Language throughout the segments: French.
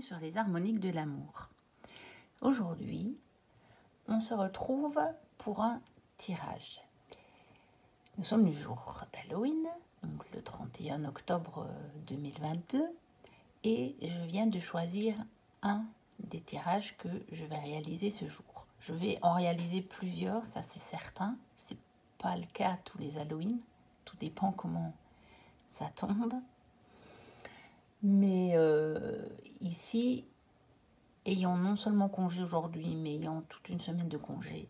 sur les harmoniques de l'amour. Aujourd'hui, on se retrouve pour un tirage. Nous sommes le jour d'Halloween, donc le 31 octobre 2022, et je viens de choisir un des tirages que je vais réaliser ce jour. Je vais en réaliser plusieurs, ça c'est certain. C'est pas le cas à tous les Halloween, tout dépend comment ça tombe. Mais ici, ayant non seulement congé aujourd'hui, mais ayant toute une semaine de congé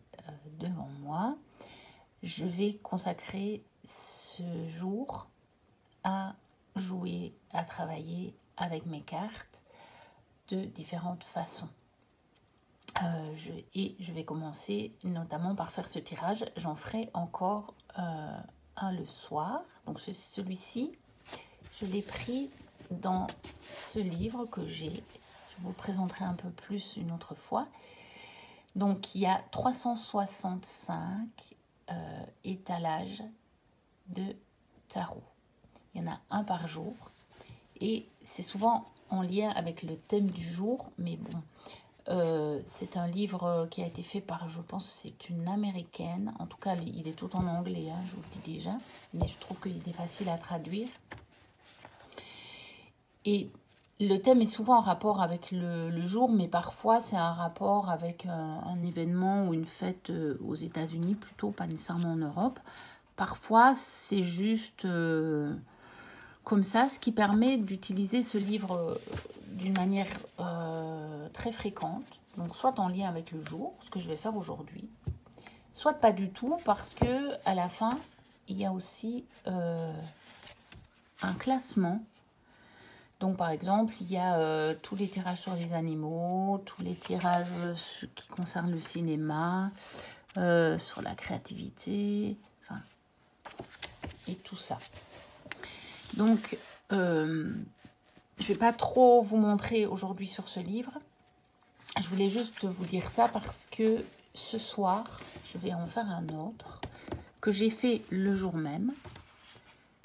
devant moi, je vais consacrer ce jour à jouer, à travailler avec mes cartes de différentes façons. Je vais commencer notamment par faire ce tirage. J'en ferai encore un le soir. Donc celui-ci, je l'ai pris dans ce livre que j'ai. Je vous présenterai un peu plus une autre fois. Donc il y a 365 étalages de tarot. Il y en a un par jour. Et c'est souvent en lien avec le thème du jour. Mais bon, c'est un livre qui a été fait par, je pense, c'est une américaine. En tout cas, il est tout en anglais, hein, je vous le dis déjà. Mais je trouve qu'il est facile à traduire. Et le thème est souvent en rapport avec le jour, mais parfois c'est un rapport avec un événement ou une fête aux États-Unis, plutôt pas nécessairement en Europe. Parfois c'est juste comme ça, ce qui permet d'utiliser ce livre d'une manière très fréquente. Donc soit en lien avec le jour, ce que je vais faire aujourd'hui, soit pas du tout, parce que à la fin, il y a aussi un classement. Donc, par exemple, il y a tous les tirages sur les animaux, tous les tirages qui concernent le cinéma, sur la créativité, enfin, et tout ça. Donc, je ne vais pas trop vous montrer aujourd'hui sur ce livre. Je voulais juste vous dire ça parce que ce soir, je vais en faire un autre que j'ai fait le jour même.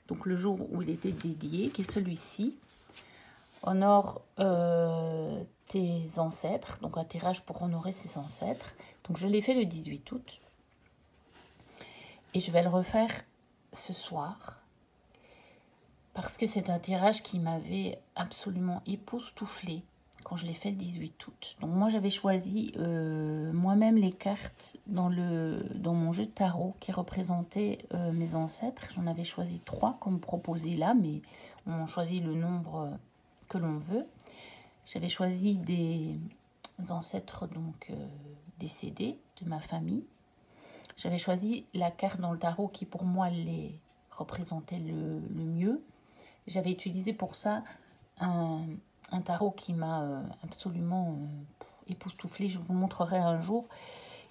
Donc, le jour où il était dédié, qui est celui-ci. Honore tes ancêtres, donc un tirage pour honorer ses ancêtres. Donc je l'ai fait le 18 août. Et je vais le refaire ce soir. Parce que c'est un tirage qui m'avait absolument époustouflée quand je l'ai fait le 18 août. Donc moi j'avais choisi moi-même les cartes dans mon jeu de tarot qui représentait mes ancêtres. J'en avais choisi 3 comme proposé là, mais on choisit le nombre que l'on veut. J'avais choisi des ancêtres donc décédés de ma famille. J'avais choisi la carte dans le tarot qui pour moi les représentait le mieux. J'avais utilisé pour ça un tarot qui m'a absolument époustouflée. Je vous montrerai un jour.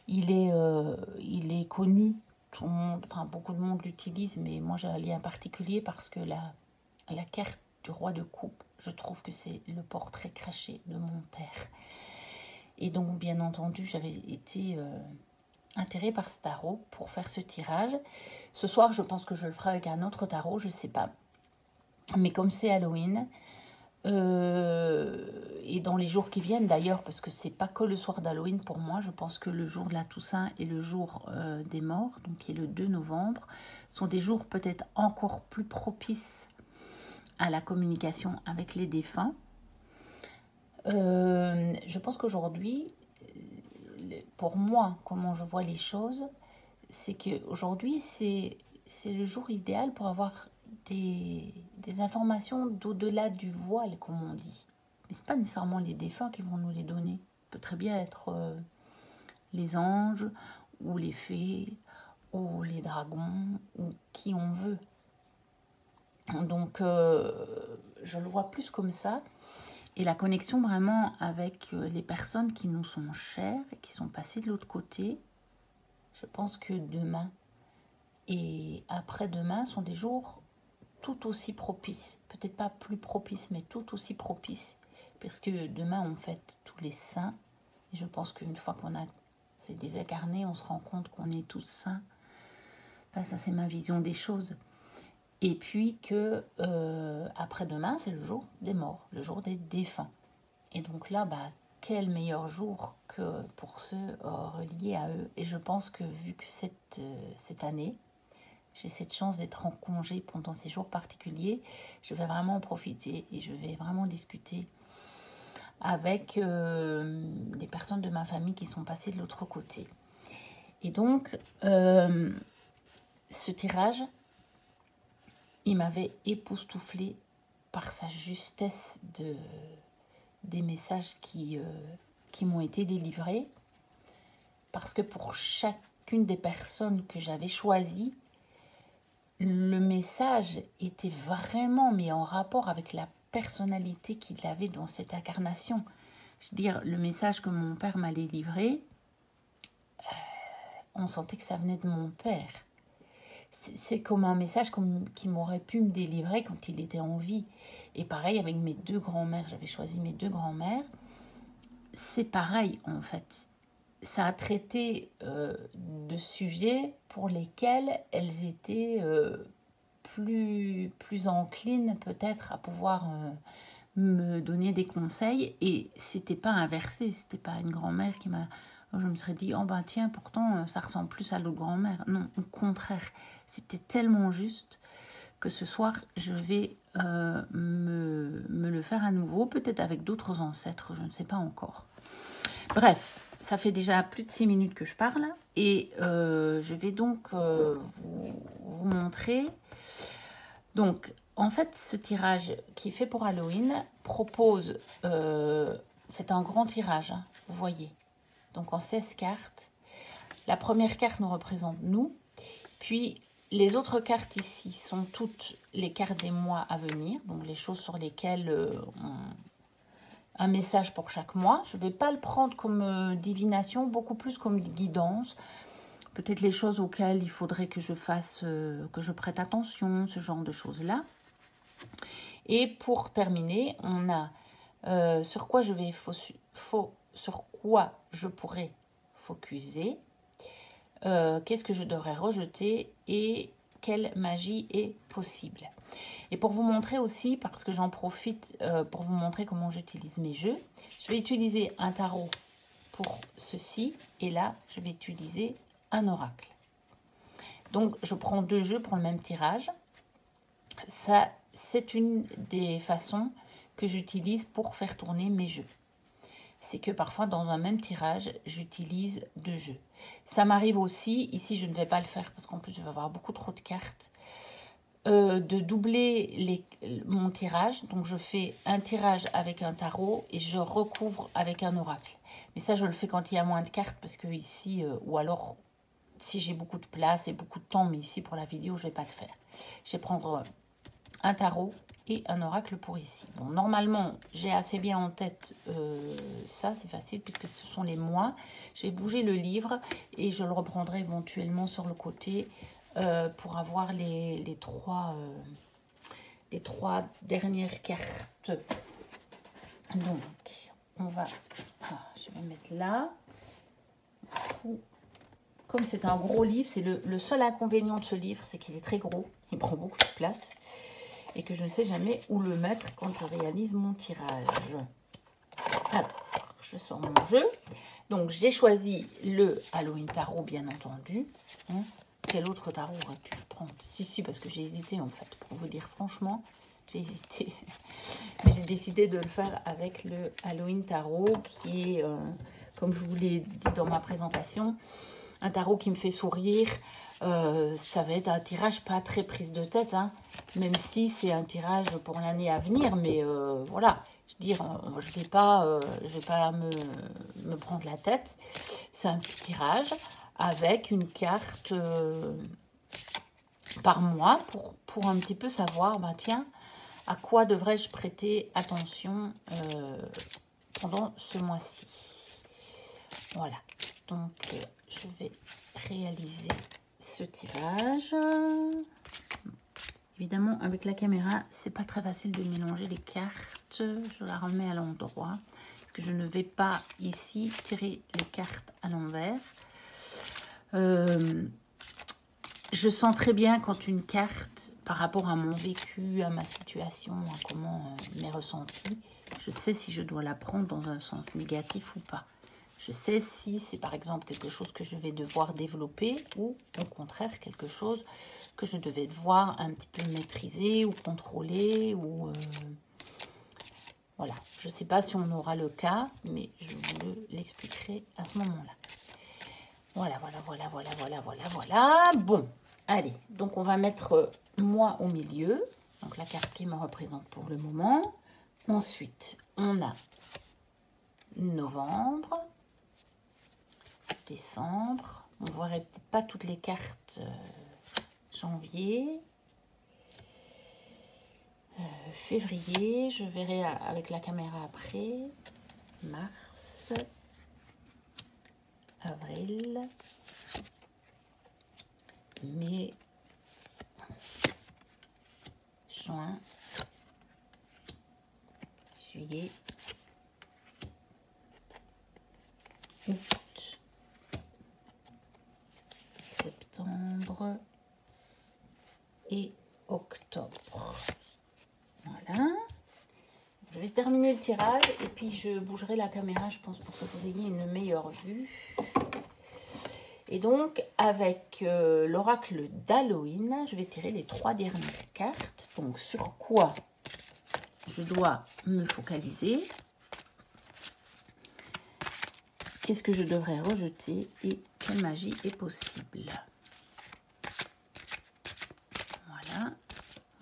Il est connu. Tout le monde, enfin, beaucoup de monde l'utilise, mais moi j'ai un lien particulier parce que la carte du roi de coupe, je trouve que c'est le portrait craché de mon père. Et donc, bien entendu, j'avais été attirée par ce tarot pour faire ce tirage. Ce soir, je pense que je le ferai avec un autre tarot, je ne sais pas. Mais comme c'est Halloween, et dans les jours qui viennent d'ailleurs, parce que c'est pas que le soir d'Halloween pour moi, je pense que le jour de la Toussaint et le jour des morts, donc qui est le 2 novembre, sont des jours peut-être encore plus propices à la communication avec les défunts. Je pense qu'aujourd'hui, pour moi, comment je vois les choses, c'est qu'aujourd'hui, c'est le jour idéal pour avoir des informations d'au-delà du voile, comme on dit. Mais ce n'est pas nécessairement les défunts qui vont nous les donner. Ça peut très bien être les anges, ou les fées, ou les dragons, ou qui on veut. Donc, je le vois plus comme ça. Et la connexion vraiment avec les personnes qui nous sont chères et qui sont passées de l'autre côté, je pense que demain et après-demain sont des jours tout aussi propices. Peut-être pas plus propices, mais tout aussi propices. Parce que demain, on fête tous les saints. Et je pense qu'une fois qu'on a c'est désincarné, on se rend compte qu'on est tous saints. Enfin, ça, c'est ma vision des choses. Et puis que après-demain, c'est le jour des morts, le jour des défunts. Et donc là, bah, quel meilleur jour que pour ceux reliés à eux. Et je pense que vu que cette année, j'ai cette chance d'être en congé pendant ces jours particuliers, je vais vraiment en profiter et je vais vraiment discuter avec les personnes de ma famille qui sont passées de l'autre côté. Et donc, ce tirage, il m'avait époustouflé par sa justesse des messages qui m'ont été délivrés. Parce que pour chacune des personnes que j'avais choisies, le message était vraiment mis en rapport avec la personnalité qu'il avait dans cette incarnation. Je veux dire, le message que mon père m'allait livrer, on sentait que ça venait de mon père. C'est comme un message qui m'aurait pu me délivrer quand il était en vie. Et pareil avec mes deux grands-mères, j'avais choisi mes deux grands-mères. C'est pareil en fait. Ça a traité de sujets pour lesquels elles étaient plus enclines peut-être à pouvoir me donner des conseils. Et c'était pas inversé, c'était pas une grand-mère qui m'a... Je me serais dit, oh ben tiens, pourtant ça ressemble plus à l'autre grand-mère. Non, au contraire, c'était tellement juste que ce soir, je vais me le faire à nouveau, peut-être avec d'autres ancêtres, je ne sais pas encore. Bref, ça fait déjà plus de 6 minutes que je parle et je vais donc vous montrer. Donc, en fait, ce tirage qui est fait pour Halloween propose, c'est un grand tirage, hein, vous voyez. Donc en 16 cartes. La première carte nous représente nous. Puis les autres cartes ici sont toutes les cartes des mois à venir. Donc les choses sur lesquelles un message pour chaque mois. Je ne vais pas le prendre comme divination, beaucoup plus comme guidance. Peut-être les choses auxquelles il faudrait que je fasse, que je prête attention, ce genre de choses-là. Et pour terminer, on a sur quoi je pourrais focuser, qu'est-ce que je devrais rejeter et quelle magie est possible. Et pour vous montrer aussi, parce que j'en profite pour vous montrer comment j'utilise mes jeux, je vais utiliser un tarot pour ceci et là, je vais utiliser un oracle. Donc, je prends deux jeux pour le même tirage. Ça, c'est une des façons que j'utilise pour faire tourner mes jeux. C'est que parfois, dans un même tirage, j'utilise deux jeux. Ça m'arrive aussi, ici je ne vais pas le faire parce qu'en plus je vais avoir beaucoup trop de cartes, de doubler mon tirage. Donc je fais un tirage avec un tarot et je recouvre avec un oracle. Mais ça je le fais quand il y a moins de cartes parce que ici, ou alors si j'ai beaucoup de place et beaucoup de temps, mais ici pour la vidéo je ne vais pas le faire. Je vais prendre un tarot et un oracle pour ici. Bon, normalement, j'ai assez bien en tête ça, c'est facile puisque ce sont les mois. Je vais bouger le livre et je le reprendrai éventuellement sur le côté pour avoir les trois dernières cartes. Donc, on va... je vais mettre là. Comme c'est un gros livre, c'est le seul inconvénient de ce livre, c'est qu'il est très gros. Il prend beaucoup de place. Et que je ne sais jamais où le mettre quand je réalise mon tirage. Alors, je sors mon jeu. Donc, j'ai choisi le Halloween Tarot, bien entendu. Hein, quel autre tarot aurais-tu pu prendre? Si, parce que j'ai hésité, en fait. Pour vous dire franchement, j'ai hésité. Mais j'ai décidé de le faire avec le Halloween Tarot, qui est, comme je vous l'ai dit dans ma présentation, un tarot qui me fait sourire. Ça va être un tirage pas très prise de tête, hein, même si c'est un tirage pour l'année à venir, mais voilà, je veux dire, je vais pas me prendre la tête. C'est un petit tirage avec une carte par mois pour un petit peu savoir, bah tiens, à quoi devrais-je prêter attention pendant ce mois-ci. Voilà, donc je vais réaliser ce tirage. Évidemment, avec la caméra, c'est pas très facile de mélanger les cartes. Je la remets à l'endroit parce que je ne vais pas ici tirer les cartes à l'envers. Je sens très bien quand une carte, par rapport à mon vécu, à ma situation, à comment mes ressentis, Je sais si je dois la prendre dans un sens négatif ou pas. Je sais si c'est par exemple quelque chose que je vais devoir développer ou au contraire quelque chose que je devais devoir un petit peu maîtriser ou contrôler. Ou voilà, je ne sais pas si on aura le cas, mais je vous l'expliquerai à ce moment-là. Voilà, voilà, voilà, voilà, voilà, voilà, voilà. Bon, allez, donc on va mettre moi au milieu. Donc la carte qui me représente pour le moment. Ensuite, on a novembre, décembre. On ne verrait peut-être pas toutes les cartes janvier. Février, je verrai avec la caméra après. Mars, avril, mai, juin, juillet, août, septembre et octobre. Voilà. Je vais terminer le tirage et puis je bougerai la caméra, je pense, pour que vous ayez une meilleure vue. Et donc, avec l'oracle d'Halloween, je vais tirer les 3 dernières cartes. Donc, sur quoi je dois me focaliser? Qu'est-ce que je devrais rejeter et quelle magie est possible? Voilà.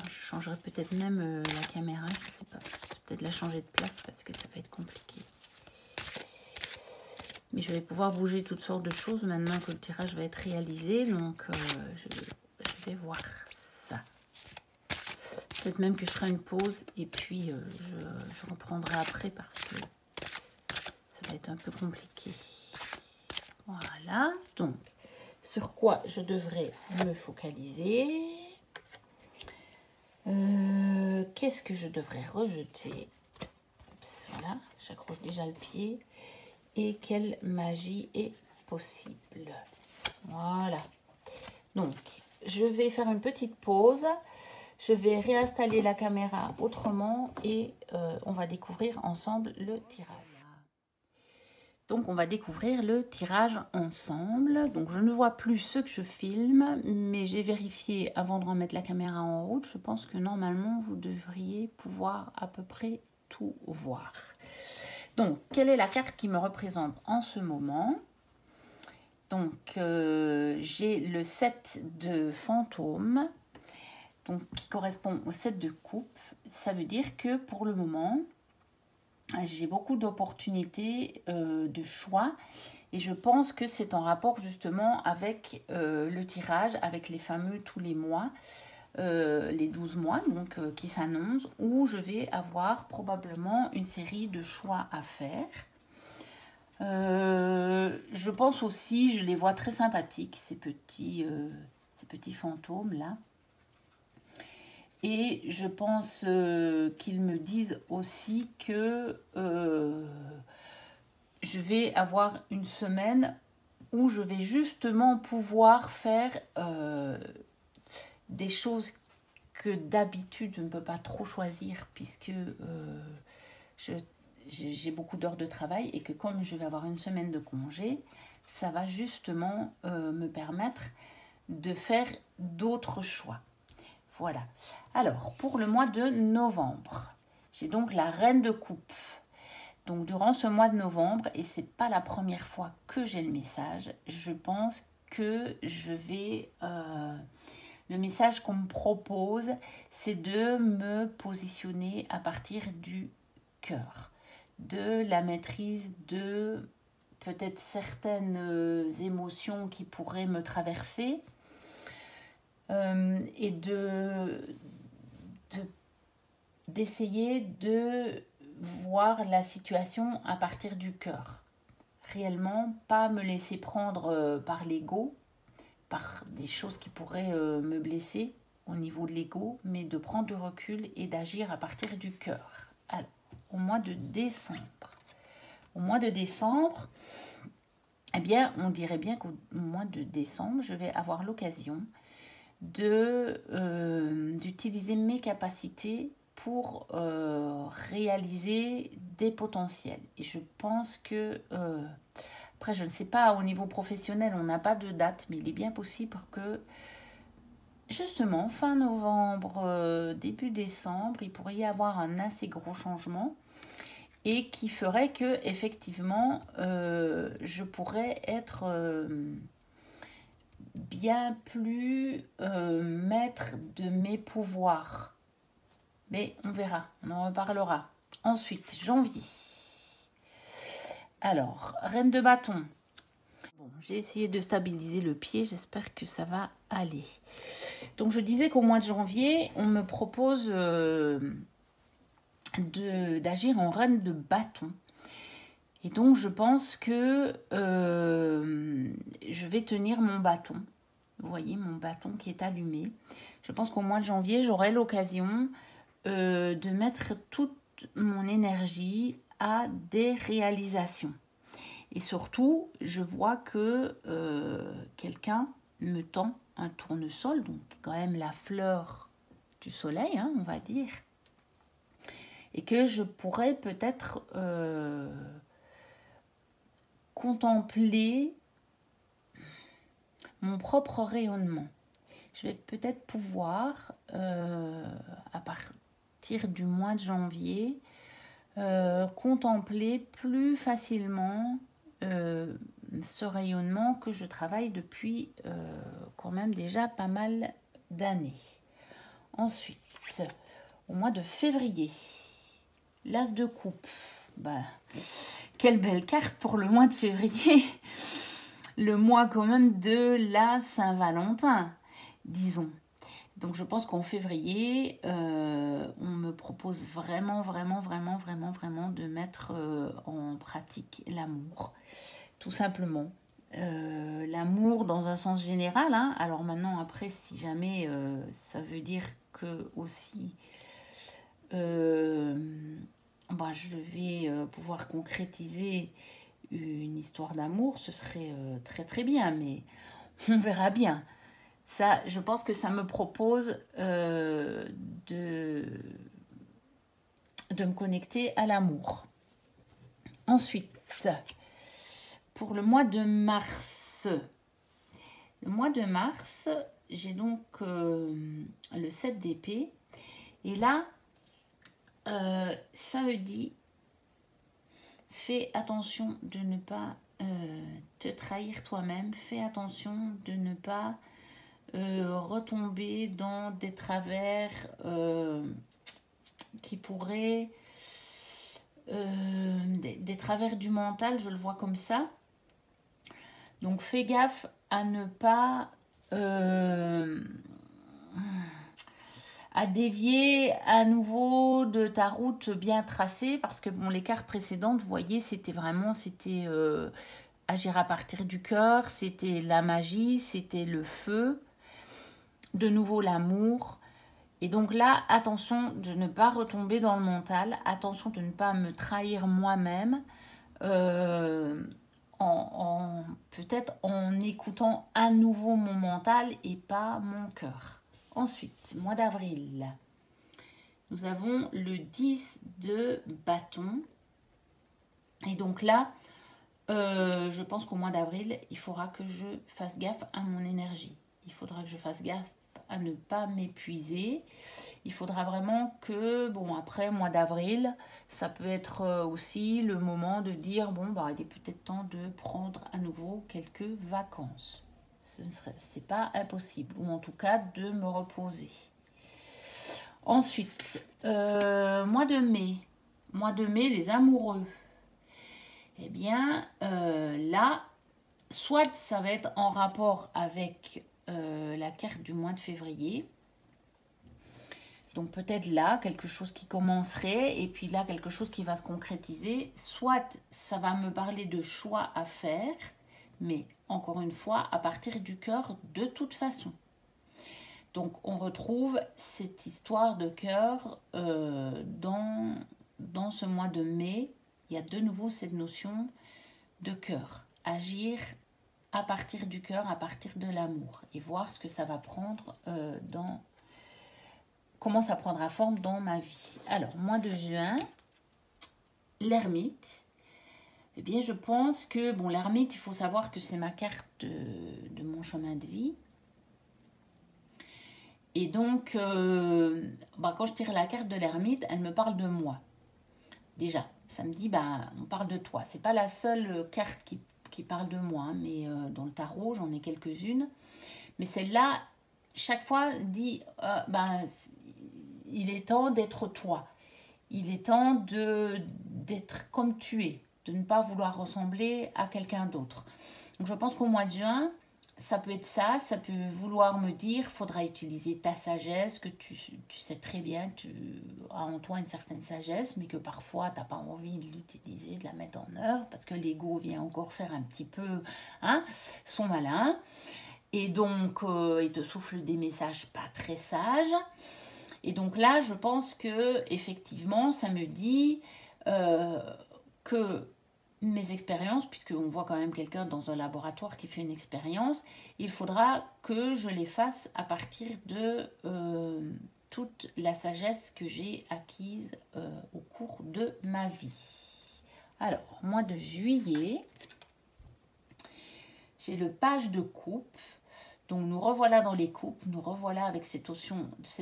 Je changerai peut-être même la caméra, je ne sais pas. Je vais peut-être la changer de place parce que ça va être compliqué. Mais je vais pouvoir bouger toutes sortes de choses maintenant que le tirage va être réalisé. Donc, je vais voir ça. Peut-être même que je ferai une pause et puis je reprendrai après parce que ça va être un peu compliqué. Voilà. Donc, sur quoi je devrais me focaliser? Qu'est-ce que je devrais rejeter? Oups, voilà, j'accroche déjà le pied. Et quelle magie est possible? Voilà. Donc, je vais faire une petite pause. Je vais réinstaller la caméra autrement et on va découvrir ensemble le tirage. Donc, on va découvrir le tirage ensemble. Donc, je ne vois plus ce que je filme, mais j'ai vérifié avant de remettre la caméra en route. Je pense que normalement, vous devriez pouvoir à peu près tout voir. Donc, quelle est la carte qui me représente en ce moment? Donc, j'ai le 7 de fantôme, donc, qui correspond au 7 de coupe. Ça veut dire que pour le moment, j'ai beaucoup d'opportunités de choix. Et je pense que c'est en rapport justement avec le tirage, avec les fameux tous les mois. Les 12 mois donc qui s'annoncent, où je vais avoir probablement une série de choix à faire. Je pense aussi, je les vois très sympathiques, ces petits fantômes là. Et je pense qu'ils me disent aussi que je vais avoir une semaine où je vais justement pouvoir faire des choses que d'habitude je ne peux pas trop choisir puisque j'ai beaucoup d'heures de travail et que comme je vais avoir une semaine de congé, ça va justement me permettre de faire d'autres choix. Voilà. Alors, pour le mois de novembre, j'ai donc la reine de coupe. Donc, durant ce mois de novembre, et c'est pas la première fois que j'ai le message, je pense que je vais... le message qu'on me propose, c'est de me positionner à partir du cœur, de la maîtrise de peut-être certaines émotions qui pourraient me traverser et d'essayer de voir la situation à partir du cœur. Réellement, pas me laisser prendre par l'ego, par des choses qui pourraient me blesser au niveau de l'ego, mais de prendre du recul et d'agir à partir du cœur. Alors, au mois de décembre. Au mois de décembre, eh bien, on dirait bien qu'au mois de décembre, je vais avoir l'occasion d'utiliser mes capacités pour réaliser des potentiels. Et je pense que, après je ne sais pas, au niveau professionnel, on n'a pas de date, mais il est bien possible que justement, fin novembre, début décembre, il pourrait y avoir un assez gros changement et qui ferait que, effectivement, je pourrais être bien plus maître de mes pouvoirs. Mais on verra, on en reparlera. Ensuite, janvier. Alors, reine de bâton. Bon, j'ai essayé de stabiliser le pied, j'espère que ça va aller. Donc, je disais qu'au mois de janvier, on me propose d'agir en reine de bâton. Et donc, je pense que je vais tenir mon bâton. Vous voyez, mon bâton qui est allumé. Je pense qu'au mois de janvier, j'aurai l'occasion de mettre toute mon énergie à des réalisations. Et surtout, je vois que quelqu'un me tend un tournesol, donc quand même la fleur du soleil, hein, on va dire. Et que je pourrais peut-être contempler mon propre rayonnement. Je vais peut-être pouvoir, à partir du mois de janvier, contempler plus facilement ce rayonnement que je travaille depuis quand même déjà pas mal d'années. Ensuite, au mois de février, l'as de coupe. Bah, quelle belle carte pour le mois de février. Le mois quand même de la Saint-Valentin, disons. Donc je pense qu'en février, on me propose vraiment de mettre en pratique l'amour. Tout simplement. L'amour dans un sens général. Hein. Alors maintenant, après, si jamais ça veut dire que aussi je vais pouvoir concrétiser une histoire d'amour, ce serait très très bien, mais on verra bien. Ça, je pense que ça me propose de me connecter à l'amour. Ensuite, pour le mois de mars, j'ai donc le 7 d'épée. Et là, ça me dit, fais attention de ne pas te trahir toi-même. Fais attention de ne pas retomber dans des travers qui pourraient... des travers du mental, je le vois comme ça. Donc fais gaffe à ne pas... à dévier à nouveau de ta route bien tracée, parce que bon, les cartes précédentes, vous voyez, c'était agir à partir du cœur, c'était la magie, c'était le feu, de nouveau l'amour. Et donc là, attention de ne pas retomber dans le mental, attention de ne pas me trahir moi-même, peut-être en écoutant à nouveau mon mental et pas mon cœur. Ensuite, mois d'avril, nous avons le 10 de bâton. Et donc là, je pense qu'au mois d'avril, il faudra que je fasse gaffe à mon énergie. Il faudra que je fasse gaffe à ne pas m'épuiser. Il faudra vraiment que, bon, après mois d'avril, ça peut être aussi le moment de dire, bon, bah, il est peut-être temps de prendre à nouveau quelques vacances. C'est pas impossible, ou en tout cas de me reposer. Ensuite, mois de mai. Mois de mai, les amoureux. Eh bien, là, soit ça va être en rapport avec la carte du mois de février. Donc peut-être là, quelque chose qui commencerait, et puis là, quelque chose qui va se concrétiser. Soit ça va me parler de choix à faire, mais encore une fois, à partir du cœur de toute façon. Donc on retrouve cette histoire de cœur dans ce mois de mai. Il y a de nouveau cette notion de cœur. Agir à partir du cœur, à partir de l'amour. Et voir ce que ça va prendre comment ça prendra forme dans ma vie. Alors, mois de juin, l'ermite. Eh bien, je pense que, bon, l'ermite, il faut savoir que c'est ma carte de mon chemin de vie. Et donc, quand je tire la carte de l'ermite, elle me parle de moi. Déjà, ça me dit, on parle de toi. C'est pas la seule carte qui parle de moi, hein, mais dans le tarot, j'en ai quelques-unes. Mais celle-là, chaque fois, dit, il est temps d'être toi. Il est temps d'être comme tu es, de ne pas vouloir ressembler à quelqu'un d'autre. Donc, je pense qu'au mois de juin, ça peut être ça peut vouloir me dire, faudra utiliser ta sagesse, que tu sais très bien, tu as en toi une certaine sagesse, mais que parfois tu n'as pas envie de l'utiliser, de la mettre en œuvre, parce que l'ego vient encore faire un petit peu son malin, et donc il te souffle des messages pas très sages, et donc là je pense que effectivement ça me dit que mes expériences, puisqu'on voit quand même quelqu'un dans un laboratoire qui fait une expérience, il faudra que je les fasse à partir de toute la sagesse que j'ai acquise au cours de ma vie. Alors, mois de juillet, j'ai le page de coupe. Donc, nous revoilà dans les coupes, nous revoilà avec cette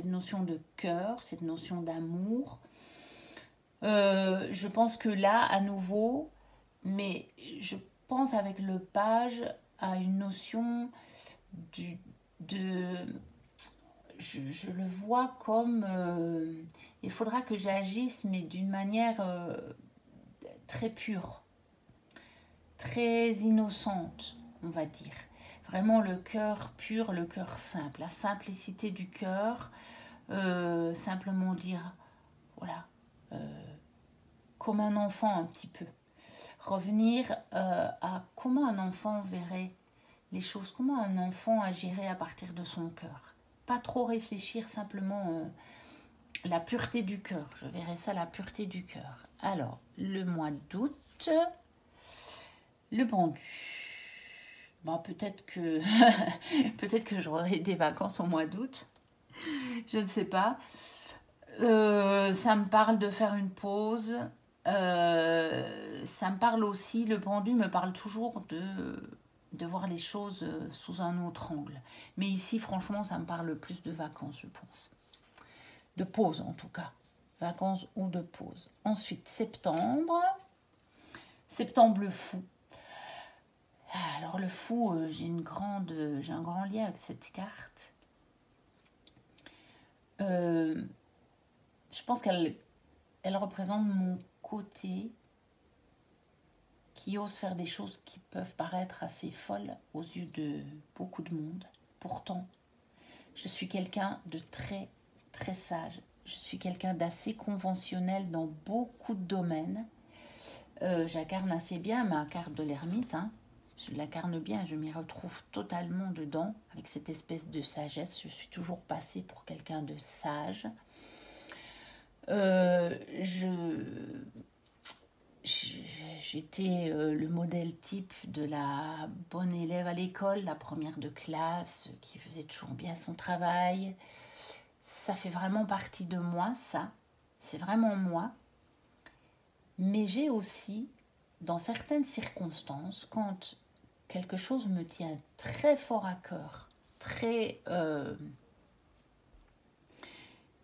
notion de cœur, cette notion d'amour. Je pense que là, à nouveau, mais je pense avec le page à une notion je le vois comme il faudra que j'agisse, mais d'une manière très pure, très innocente, on va dire. Vraiment le cœur pur, le cœur simple, la simplicité du cœur, simplement dire, voilà, comme un enfant un petit peu. Revenir à comment un enfant verrait les choses, comment un enfant agirait à partir de son cœur. Pas trop réfléchir, simplement la pureté du cœur. Je verrais ça, la pureté du cœur. Alors, le mois d'août, le pendu. Bon, peut-être que j'aurai des vacances au mois d'août. Je ne sais pas. Ça me parle de faire une pause. Ça me parle aussi, le pendu me parle toujours de voir les choses sous un autre angle. Mais ici, franchement, ça me parle plus de vacances, je pense. De pause, en tout cas. Vacances ou de pause. Ensuite, septembre. Septembre, le fou. Alors, le fou, j'ai un grand lien avec cette carte. Je pense qu'elle représente mon côté qui ose faire des choses qui peuvent paraître assez folles aux yeux de beaucoup de monde. Pourtant, je suis quelqu'un de très, très sage. Je suis quelqu'un d'assez conventionnel dans beaucoup de domaines. J'incarne assez bien ma carte de l'ermite. Je l'incarne bien, je m'y retrouve totalement dedans, avec cette espèce de sagesse. Je suis toujours passée pour quelqu'un de sage. J'étais le modèle type de la bonne élève à l'école, la première de classe, qui faisait toujours bien son travail. Ça fait vraiment partie de moi, ça. C'est vraiment moi. Mais j'ai aussi, dans certaines circonstances, quand quelque chose me tient très fort à cœur,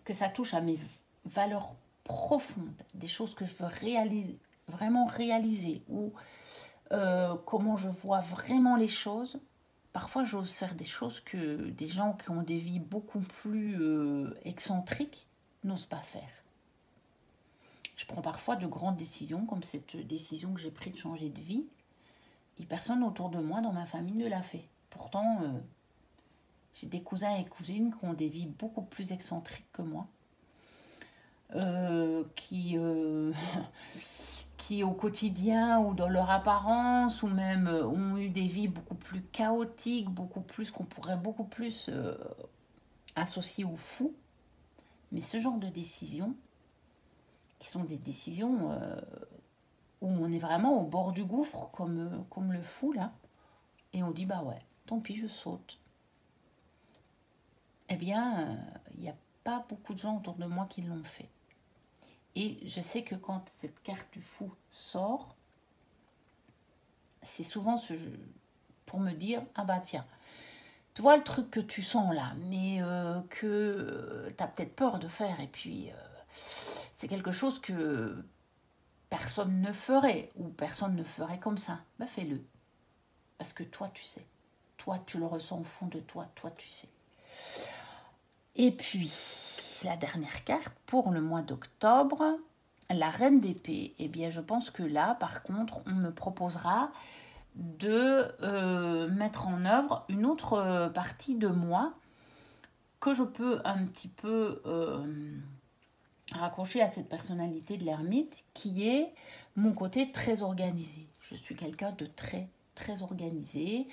que ça touche à mes valeurs profondes, des choses que je veux vraiment réaliser, ou comment je vois vraiment les choses. Parfois, j'ose faire des choses que des gens qui ont des vies beaucoup plus excentriques n'osent pas faire. Je prends parfois de grandes décisions, comme cette décision que j'ai prise de changer de vie, et personne autour de moi, dans ma famille, ne l'a fait. Pourtant, j'ai des cousins et cousines qui ont des vies beaucoup plus excentriques que moi, qui au quotidien ou dans leur apparence ou même ont eu des vies beaucoup plus chaotiques, qu'on pourrait beaucoup plus associer au fou. Mais ce genre de décisions, qui sont des décisions où on est vraiment au bord du gouffre, comme le fou là, et on dit bah ouais, tant pis, je saute. Eh bien, il y a pas beaucoup de gens autour de moi qui l'ont fait. Et je sais que quand cette carte du fou sort, c'est souvent pour me dire, ah bah tiens, tu vois le truc que tu sens là, mais que tu as peut-être peur de faire, et puis c'est quelque chose que personne ne ferait, ou personne ne ferait comme ça, bah fais-le. Parce que toi tu sais, toi tu le ressens au fond de toi, toi tu sais. Et puis, la dernière carte pour le mois d'octobre, la reine d'épée. Eh bien, je pense que là, par contre, on me proposera de mettre en œuvre une autre partie de moi que je peux un petit peu raccrocher à cette personnalité de l'ermite, qui est mon côté très organisé. Je suis quelqu'un de très, très organisé,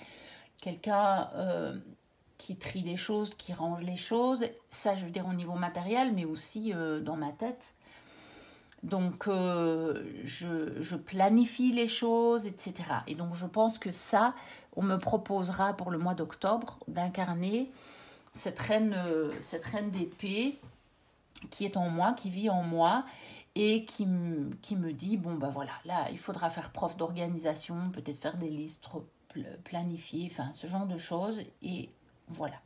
quelqu'un qui trie les choses, qui range les choses, ça je veux dire au niveau matériel, mais aussi dans ma tête. Donc je planifie les choses, etc. Et donc je pense que ça, on me proposera pour le mois d'octobre d'incarner cette reine d'épée qui est en moi, qui vit en moi, et qui me dit, bon ben voilà, là il faudra faire preuve d'organisation, peut-être faire des listes, planifier, enfin ce genre de choses, et voilà.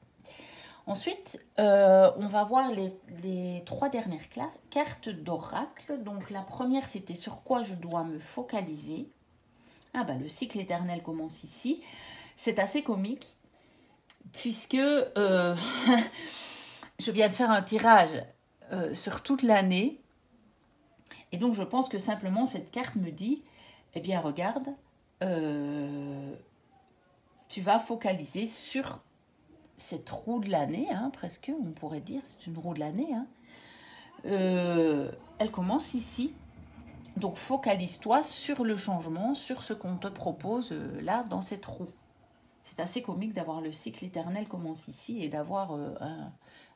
Ensuite, on va voir les 3 dernières cartes d'oracle. Donc la première, c'était sur quoi je dois me focaliser. Ah ben le cycle éternel commence ici. C'est assez comique, puisque je viens de faire un tirage sur toute l'année. Et donc je pense que simplement cette carte me dit, eh bien regarde, tu vas focaliser sur cette roue de l'année, hein, presque, on pourrait dire, c'est une roue de l'année. Hein. Elle commence ici. Donc focalise-toi sur le changement, sur ce qu'on te propose là, dans cette roue. C'est assez comique d'avoir le cycle éternel commence ici et d'avoir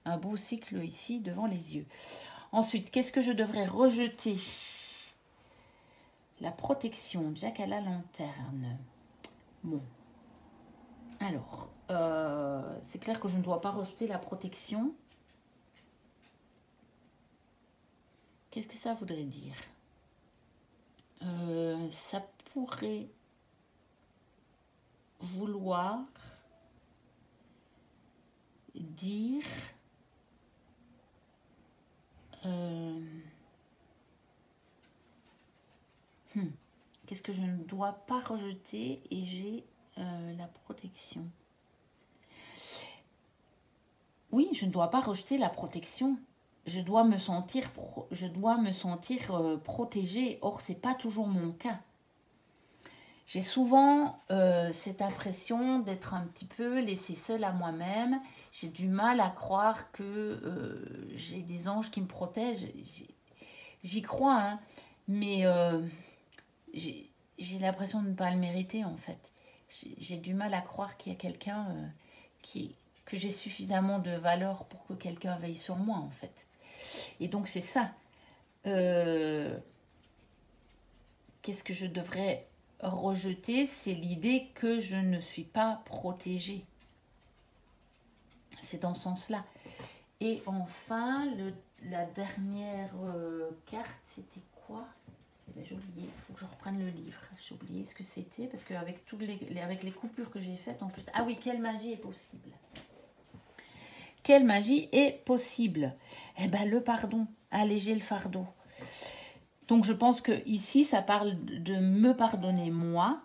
un beau cycle ici devant les yeux. Ensuite, qu'est-ce que je devrais rejeter? La protection, Jack à la lanterne. Bon. Alors, c'est clair que je ne dois pas rejeter la protection. Qu'est-ce que ça voudrait dire? Ça pourrait vouloir dire qu'est-ce que je ne dois pas rejeter et j'ai la protection. Oui, je ne dois pas rejeter la protection. Je dois me sentir protégée. Or, c'est pas toujours mon cas. J'ai souvent cette impression d'être un petit peu laissée seule à moi-même. J'ai du mal à croire que j'ai des anges qui me protègent. J'y crois, hein, mais j'ai l'impression de ne pas le mériter, en fait. J'ai du mal à croire qu'il y a quelqu'un que j'ai suffisamment de valeur pour que quelqu'un veille sur moi, en fait. Et donc, c'est ça. Qu'est-ce que je devrais rejeter? C'est l'idée que je ne suis pas protégée. C'est dans ce sens-là. Et enfin, la dernière carte, c'était quoi? Eh bien, j'ai oublié, il faut que je reprenne le livre. J'ai oublié ce que c'était, parce qu'avec avec les coupures que j'ai faites en plus... Ah oui, quelle magie est possible? Quelle magie est possible? Eh bien, le pardon, alléger le fardeau. Donc, je pense que ici, ça parle de me pardonner moi,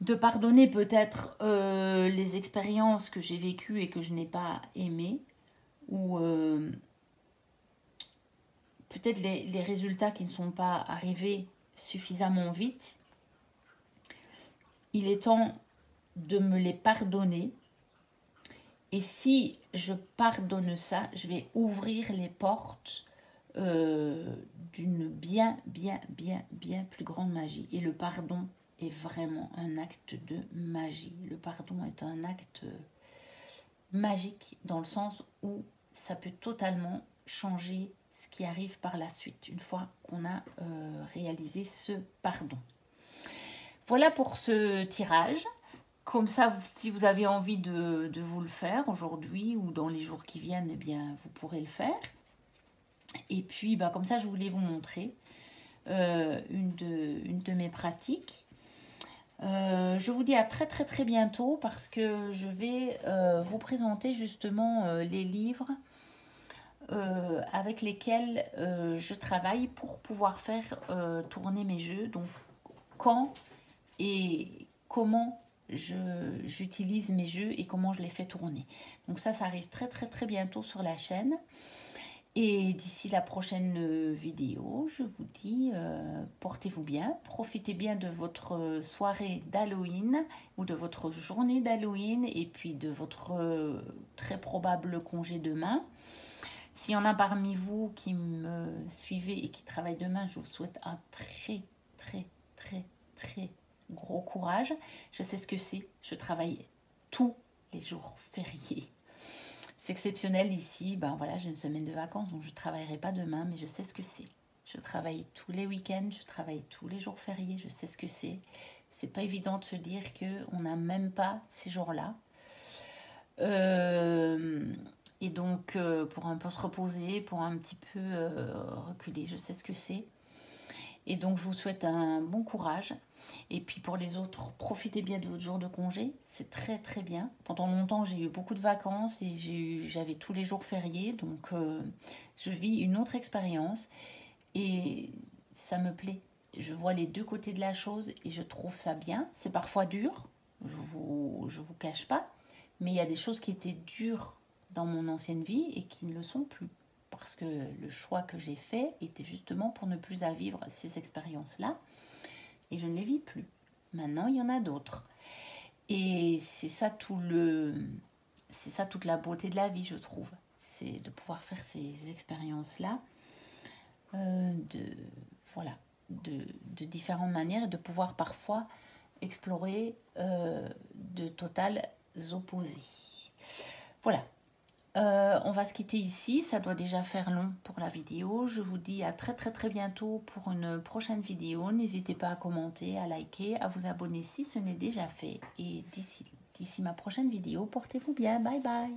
de pardonner peut-être les expériences que j'ai vécues et que je n'ai pas aimées, ou peut-être les résultats qui ne sont pas arrivés suffisamment vite. Il est temps de me les pardonner. Et si je pardonne ça, je vais ouvrir les portes d'une bien plus grande magie. Et le pardon est vraiment un acte de magie. Le pardon est un acte magique dans le sens où ça peut totalement changer ce qui arrive par la suite, une fois qu'on a réalisé ce pardon. Voilà pour ce tirage. Comme ça, si vous avez envie de vous le faire aujourd'hui ou dans les jours qui viennent, eh bien, vous pourrez le faire. Et puis, bah, comme ça, je voulais vous montrer une de mes pratiques. Je vous dis à très très très bientôt parce que je vais vous présenter justement les livres avec lesquels je travaille pour pouvoir faire tourner mes jeux. Donc, quand et comment j'utilise mes jeux et comment je les fais tourner. Donc ça arrive très très très bientôt sur la chaîne. Et d'ici la prochaine vidéo, je vous dis, portez-vous bien, profitez bien de votre soirée d'Halloween ou de votre journée d'Halloween et puis de votre très probable congé demain. S'il y en a parmi vous qui me suivez et qui travaillent demain, je vous souhaite un très très très très gros courage. Je sais ce que c'est, je travaille tous les jours fériés. C'est exceptionnel ici, ben voilà, j'ai une semaine de vacances, donc je ne travaillerai pas demain, mais je sais ce que c'est. Je travaille tous les week-ends, je travaille tous les jours fériés, je sais ce que c'est. C'est pas évident de se dire qu'on n'a même pas ces jours-là. Et donc, pour un peu se reposer, pour un petit peu reculer, je sais ce que c'est. Et donc, je vous souhaite un bon courage. Et puis pour les autres, profitez bien de votre jour de congé, c'est très très bien. Pendant longtemps, j'ai eu beaucoup de vacances et j'avais tous les jours fériés, donc je vis une autre expérience et ça me plaît. Je vois les deux côtés de la chose et je trouve ça bien. C'est parfois dur, je vous cache pas, mais il y a des choses qui étaient dures dans mon ancienne vie et qui ne le sont plus. Parce que le choix que j'ai fait était justement pour ne plus à vivre ces expériences-là. Et je ne les vis plus. Maintenant, il y en a d'autres. Et c'est ça toute la beauté de la vie, je trouve. C'est de pouvoir faire ces expériences-là de différentes manières et de pouvoir parfois explorer de totales opposés. Voilà. On va se quitter ici, ça doit déjà faire long pour la vidéo. Je vous dis à très très très bientôt pour une prochaine vidéo. N'hésitez pas à commenter, à liker, à vous abonner si ce n'est déjà fait. Et d'ici ma prochaine vidéo, portez-vous bien. Bye bye.